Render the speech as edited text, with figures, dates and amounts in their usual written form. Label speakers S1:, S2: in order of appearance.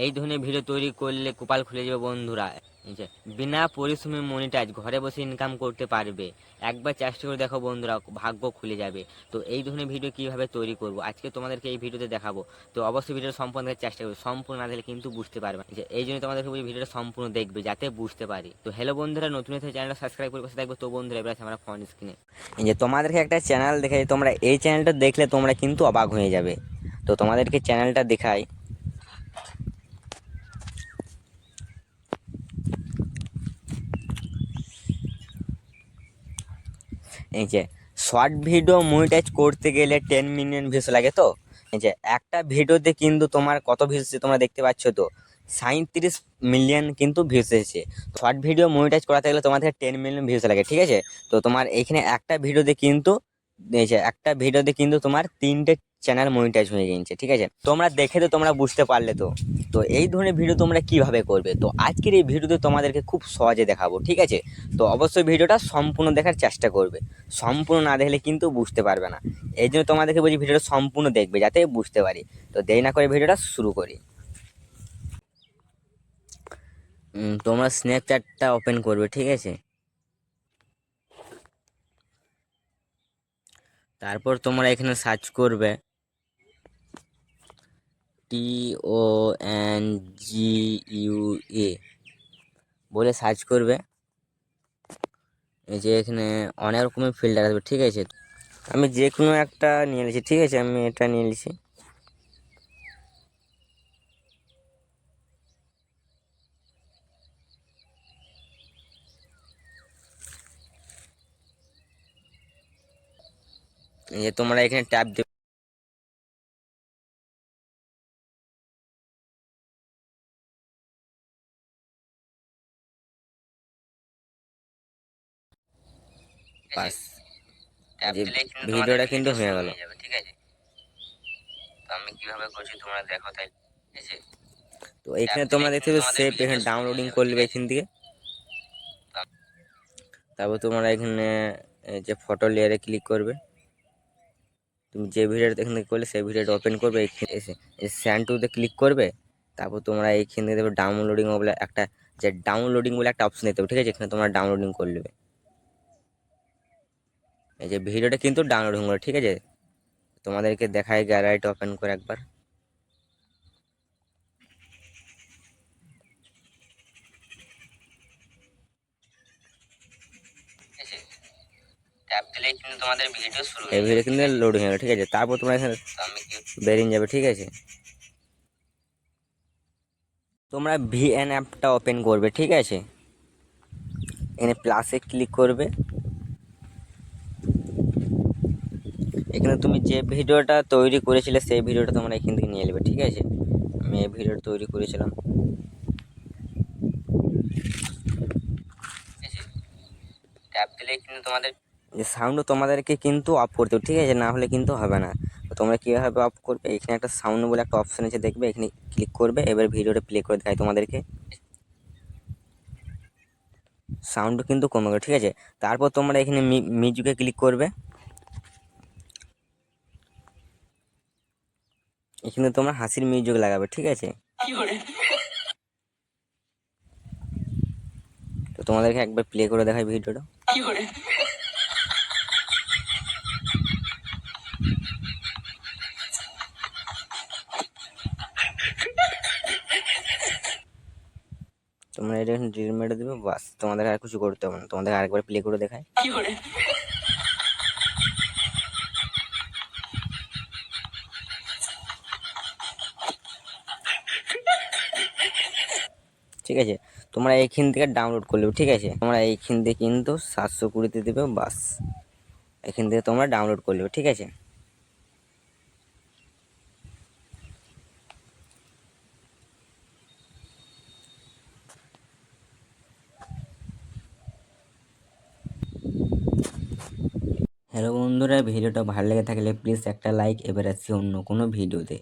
S1: এই ধরনের ভিডিও তৈরি করলে কপাল খুলে যাবে বন্ধুরা। এই যে বিনা পরিশ্রমে মনিটাইজ ঘরে বসে ইনকাম করতে পারবে। একবার চেষ্টা করে দেখো বন্ধুরা, ভাগ্য খুলে যাবে। তো এই ধরনের ভিডিও কিভাবে তৈরি করব আজকে তোমাদেরকে এই ভিডিওতে দেখাবো। তো অবশ্যই ভিডিও সম্পূর্ণ দেখার চেষ্টা করবে, সম্পূর্ণ না দেখলে কিন্তু বুঝতে পারবে না। যে এই জন্য তোমাদেরকে বলি ভিডিওটা সম্পূর্ণ দেখবে যাতে বুঝতে পারি। তো হ্যালো বন্ধুরা, নতুন হয়ে চ্যানেলটা সাবস্ক্রাইব করে পাশে থাকবে। তো বন্ধুরা এবার আছে আমরা ফোন স্ক্রিনে এই যে তোমাদেরকে একটা চ্যানেল দেখাই, তোমরা এই চ্যানেলটা দেখলে তোমরা কিন্তু অবাক হয়ে যাবে। তো তোমাদেরকে চ্যানেলটা দেখাই। এই যে শর্ট ভিডিও মনিটাইজ করতে গেলে 10 মিলিয়ন ভিউজ লাগে। তো এই যে একটা ভিডিওতে কিন্তু তোমার কত ভিউজ তোমরা দেখতে পাচ্ছ, তো 37 মিলিয়ন কিন্তু ভিউজ এসেছে। শর্ট ভিডিও মনিটাইজ করাতে গেলে তোমাদের 10 মিলিয়ন ভিউজ লাগে, ঠিক আছে। তো তোমার এইখানে একটা ভিডিওতে কিন্তু এই যে একটা ভিডিওতে কিন্তু তোমার 3টে চ্যানেল মনিটাইজ হয়ে গেছে, ঠিক আছে। তোমরা দেখে তো তোমরা বুঝতে পারলে। তো তো এই ধরনের ভিডিও তোমরা কিভাবে করবে, তো আজকের এই ভিডিওতে তোমাদেরকে খুব সহজে দেখাবো, ঠিক আছে। তো অবশ্যই ভিডিওটা সম্পূর্ণ দেখার চেষ্টা করবে, সম্পূর্ণ না দেখলে কিন্তু বুঝতে পারবে না। এই জন্য তোমাদেরকে বলছি ভিডিওটা সম্পূর্ণ দেখবে যাতে বুঝতে পারি। তো দেরি না করে ভিডিওটা শুরু করি। তোমরা স্ন্যাপচ্যাটটা ওপেন করবে, ঠিক আছে। তারপর তোমরা এখানে সার্চ করবে TONGUA বলে সার্চ করবে। এই যে এখানে অনেক রকমের ফিল্টার আসবে, ঠিক আছে। আমি যে কোনো একটা নিয়ে নিয়েছি, ঠিক আছে, আমি এটা নিয়ে নিয়েছি। এই যে তোমরা এখানে ট্যাপ দেবে। বাস, যে ভিডিওটা কিন্তু হয়ে গেল, ঠিক আছে। তো আমি কিভাবে করছি তোমরা দেখো, তাই ঠিক আছে। তো এখানে তোমরা দেখতে পাবে সেভ, এখানে ডাউনলোডিং করবে এখান থেকে। তারপর তোমরা এখানে যে ফটো লেয়ারে ক্লিক করবে। তুমি যে ভিডিওটা এখান থেকে করলে সেই ভিডিওটা ওপেন করবে, এখানে এসে সেন্ড টুতে ক্লিক করবে। তারপর তোমরা এইখান থেকে দেবে ডাউনলোডিং বলে একটা, যে ডাউনলোডিং বলে একটা অপশন দিতে হবে, ঠিক আছে। এখানে তোমরা ডাউনলোডিং করে নেবে। এই যে ভিডিওটা কিন্তু ডাউনলোডিং করে, ঠিক আছে। তোমাদেরকে দেখায় গ্যালারিটা ওপেন করে একবার। ট্যাপ দিলেই কিন্তু তোমাদের ভিডিও শুরু হয়ে যাবে, এই ভিডিও কিন্তু লোডিং হবে, ঠিক আছে। তারপর তোমরা এখানে বেরিয়ে যাবে, ঠিক আছে। তোমরা ভিএন অ্যাপটা ওপেন করবে, ঠিক আছে। এখানে প্লাসে ক্লিক করবে। এখানে তুমি যে ভিডিওটা তৈরি করেছিলে সেই ভিডিওটা তোমরা এখান থেকে নিয়ে নেবে, ঠিক আছে। আমি এই ভিডিওটা তৈরি করেছিলাম। ট্যাপ দিলেই কিন্তু তোমাদের যে সাউন্ড তোমাদেরকে কিন্তু অফ করতে হবে, ঠিক আছে, না হলে কিন্তু হবে না। তো তোমরা কীভাবে অফ করবে, এখানে একটা সাউন্ড বলে একটা অপশন আছে দেখবে, এখানে ক্লিক করবে। এবার ভিডিওটা প্লে করে দেখাই তোমাদেরকে। সাউন্ড কিন্তু কমে গেল, ঠিক আছে। তারপর তোমরা এখানে মিউজিকে ক্লিক করবে। এখানে তোমরা হাসির মিউজিক লাগাবে, ঠিক আছে। তো তোমাদেরকে একবার প্লে করে দেখাই ভিডিওটা। তোমরা এটা ডিলিট মেরে দেবে, বাস। তোমাদের আর কিছু করতে হবে না, তোমাদের আরেকবার প্লে করে দেখায়। ঠিক আছে, তোমরা এইখান থেকে ডাউনলোড করলে, ঠিক আছে। তোমরা এইখান থেকে কিন্তু 720 দেবে, বাস। এখান থেকে তোমরা ডাউনলোড করলে, ঠিক আছে। হ্যালো বন্ধুরা, ভিডিওটা ভালো লেগে থাকলে প্লিজ একটা লাইক। এবার আসছি অন্য কোনো ভিডিওতে।